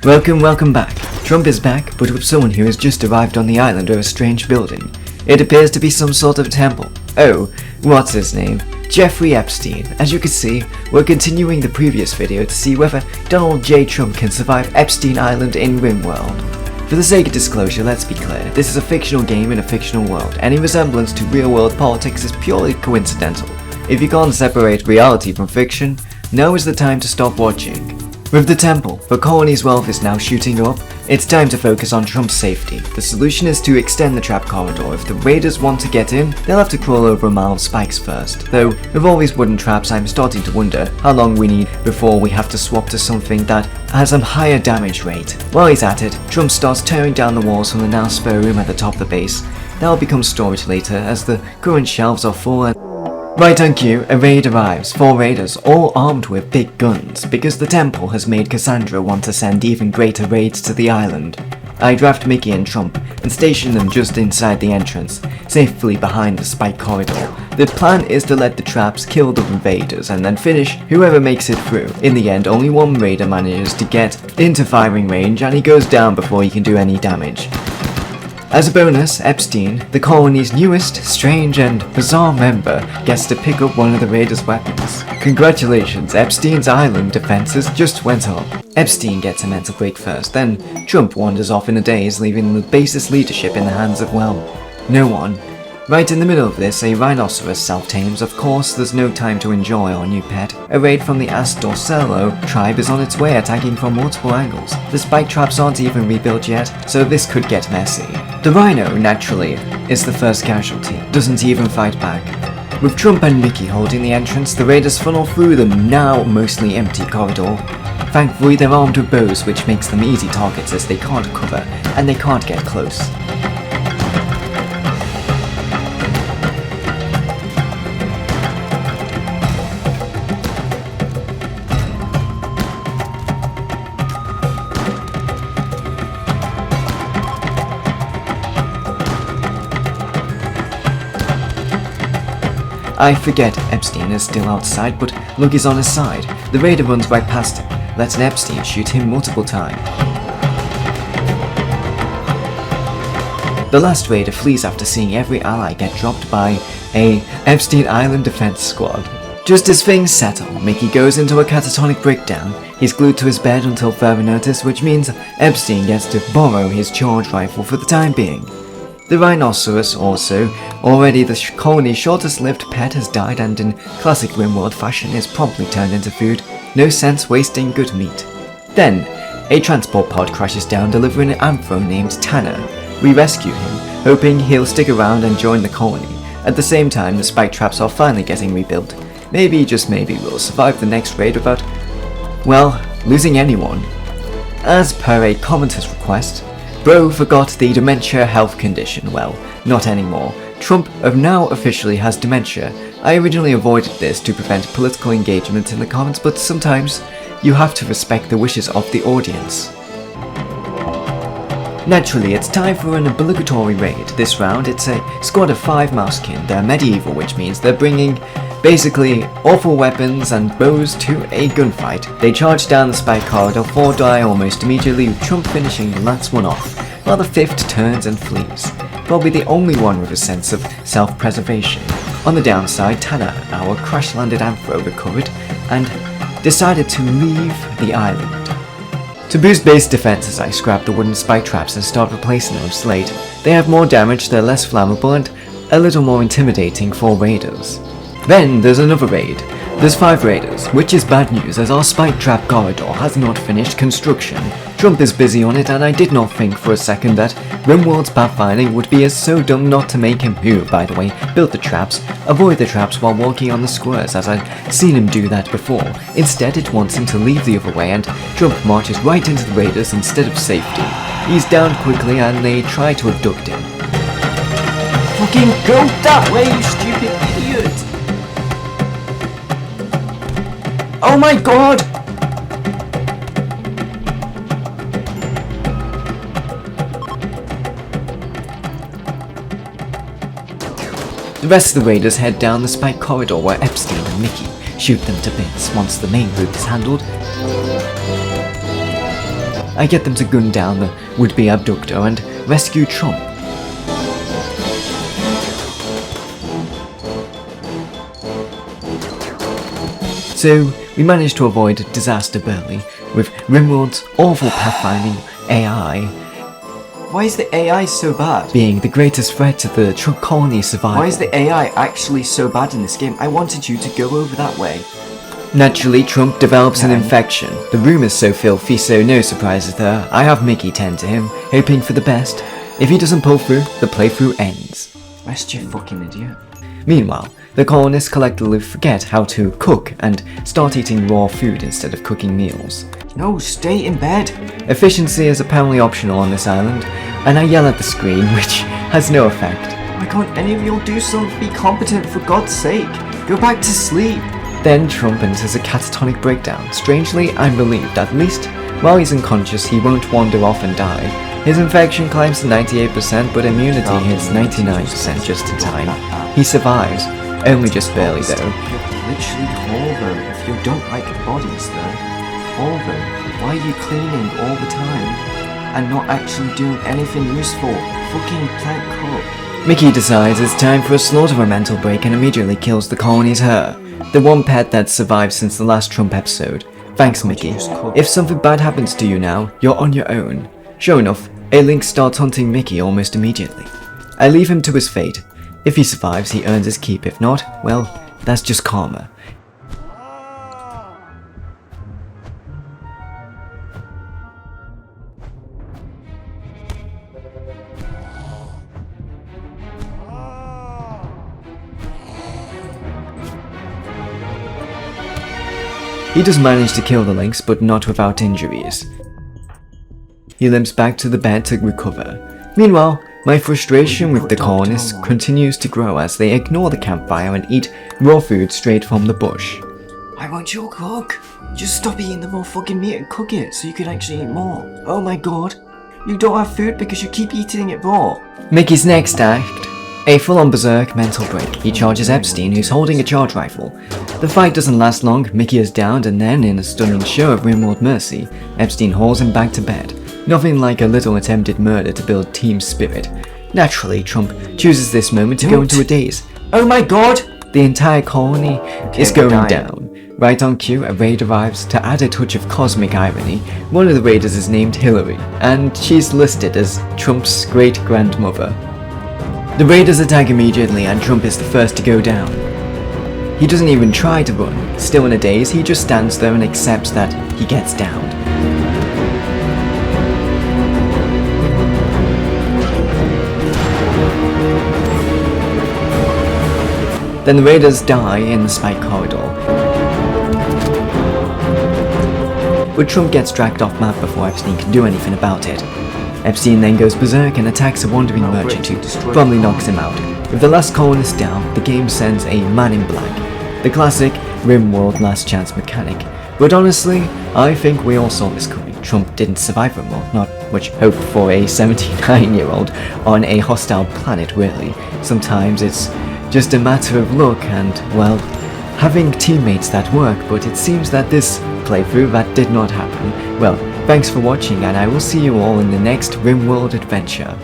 Welcome back. Trump is back, but with someone who has just arrived on the island of a strange building. It appears to be some sort of temple. Oh, what's his name? Jeffrey Epstein. As you can see, we're continuing the previous video to see whether Donald J. Trump can survive Epstein Island in Rimworld. For the sake of disclosure, let's be clear, this is a fictional game in a fictional world. Any resemblance to real-world politics is purely coincidental. If you can't separate reality from fiction, now is the time to stop watching. With the temple, the colony's wealth is now shooting up. It's time to focus on Trump's safety. The solution is to extend the trap corridor. If the raiders want to get in, they'll have to crawl over a mile of spikes first. Though, with all these wooden traps, I'm starting to wonder how long we need before we have to swap to something that has a higher damage rate. While he's at it, Trump starts tearing down the walls from the now spare room at the top of the base. That'll become storage later, as the current shelves are full and right on cue, a raid arrives, 4 raiders, all armed with big guns, because the temple has made Cassandra want to send even greater raids to the island. I draft Mickey and Trump, and station them just inside the entrance, safely behind the spike corridor. The plan is to let the traps kill the invaders, and then finish whoever makes it through. In the end, only one raider manages to get into firing range, and he goes down before he can do any damage. As a bonus, Epstein, the colony's newest, strange and bizarre member, gets to pick up one of the raiders' weapons. Congratulations, Epstein's island defenses just went up. Epstein gets a mental break first, then Trump wanders off in a daze, leaving the base's leadership in the hands of, well, no one. Right in the middle of this, a rhinoceros self-tames. Of course, there's no time to enjoy our new pet. A raid from the Astorcello tribe is on its way, attacking from multiple angles. The spike traps aren't even rebuilt yet, so this could get messy. The rhino, naturally, is the first casualty, doesn't even fight back. With Trump and Mickey holding the entrance, the raiders funnel through the now mostly empty corridor. Thankfully, they're armed with bows, which makes them easy targets as they can't cover, and they can't get close. I forget Epstein is still outside, but luck is on his side. The raider runs right past him, letting Epstein shoot him multiple times. The last raider flees after seeing every ally get dropped by a Epstein Island defense squad. Just as things settle, Mickey goes into a catatonic breakdown. He's glued to his bed until further notice, which means Epstein gets to borrow his charge rifle for the time being. The rhinoceros also, already the colony's shortest-lived pet, has died and in classic Rimworld fashion is promptly turned into food. No sense wasting good meat. Then, a transport pod crashes down delivering an Anthro named Tanner. We rescue him, hoping he'll stick around and join the colony. At the same time, the spike traps are finally getting rebuilt. Maybe, just maybe, we'll survive the next raid without, well, losing anyone. As per a commenter's request, Bro forgot the dementia health condition. Well, not anymore. Trump now officially has dementia. I originally avoided this to prevent political engagement in the comments, but sometimes you have to respect the wishes of the audience. Naturally, it's time for an obligatory raid. This round, it's a squad of 5 Mousekin. They're medieval, which means they're bringing basically awful weapons and bows to a gunfight. They charge down the spike corridor, 4 die almost immediately, with Trump finishing the last one off, while the 5th turns and flees. Probably the only one with a sense of self-preservation. On the downside, Tanner, our crash-landed Anthro, recovered and decided to leave the island. To boost base defenses, I scrap the wooden spike traps and start replacing them with slate. They have more damage, they're less flammable, and a little more intimidating for raiders. Then there's another raid. There's 5 raiders, which is bad news as our spike trap corridor has not finished construction. Trump is busy on it, and I did not think for a second that Rimworld's Pathfinding would be so dumb not to make him, who, by the way, built the traps, avoid the traps while walking on the squares, as I'd seen him do that before. Instead, it wants him to leave the other way, and Trump marches right into the raiders instead of safety. He's downed quickly, and they try to abduct him. Fucking go that way, you stupid idiot! Oh my god! The rest of the raiders head down the spike corridor where Epstein and Mickey shoot them to bits once the main route is handled. I get them to gun down the would-be abductor and rescue Trump. So, we managed to avoid disaster barely, with Rimworld's awful pathfinding AI. Why is the AI so bad? Being the greatest threat to the Trump colony survival. Why is the AI actually so bad in this game? I wanted you to go over that way. Naturally, Trump develops an infection. The room is so filthy, so no surprises there. I have Mickey tend to him, hoping for the best. If he doesn't pull through, the playthrough ends. Rest you fucking idiot. Meanwhile, the colonists collectively forget how to cook and start eating raw food instead of cooking meals. No, stay in bed! Efficiency is apparently optional on this island, and I yell at the screen, which has no effect. Why can't any of you do something? Be competent, for God's sake! Go back to sleep! Then Trump enters a catatonic breakdown. Strangely, I'm relieved. At least, while he's unconscious, he won't wander off and die. His infection climbs to 98%, but immunity hits 99% just in time. He survives, only just barely though. Literally haul them. If you don't like bodies though, haul them. Why are you cleaning all the time and not actually doing anything useful? Fucking plant cook. Mickey decides it's time for a slaughter mental break and immediately kills the colony's her, the one pet that survived since the last Trump episode. Thanks, Mickey. If something bad happens to you now, you're on your own. Sure enough, a lynx starts hunting Mickey almost immediately. I leave him to his fate. If he survives, he earns his keep. If not, well, that's just karma. He does manage to kill the lynx, but not without injuries. He limps back to the bed to recover. Meanwhile, my frustration with the colonists continues to grow as they ignore the campfire and eat raw food straight from the bush. Why won't you cook? Just stop eating the more fucking meat and cook it so you can actually eat more. Oh my god. You don't have food because you keep eating it raw. Mickey's next act. A full-on berserk mental break. He charges Epstein, who's holding a charge rifle. The fight doesn't last long, Mickey is downed, and then, in a stunning show of Rimworld mercy, Epstein hauls him back to bed. Nothing like a little attempted murder to build team spirit. Naturally, Trump chooses this moment to go into a daze. Oh my god! The entire colony is going down. Right on cue, a raid arrives. To add a touch of cosmic irony, one of the raiders is named Hillary, and she's listed as Trump's great-grandmother. The raiders attack immediately and Trump is the first to go down. He doesn't even try to run. Still in a daze, he just stands there and accepts that he gets downed. Then the raiders die in the spike corridor. But Trump gets dragged off map before Epstein can do anything about it. Epstein then goes berserk and attacks a wandering merchant who promptly knocks him out. With the last colonist down, the game sends a man in black, the classic Rimworld last chance mechanic. But honestly, I think we all saw this coming. Trump didn't survive Rimworld, not much hope for a 79-year-old on a hostile planet really. Sometimes it's just a matter of luck and, well, having teammates that work, but it seems that this playthrough that did not happen. Well, thanks for watching and I will see you all in the next Rimworld adventure.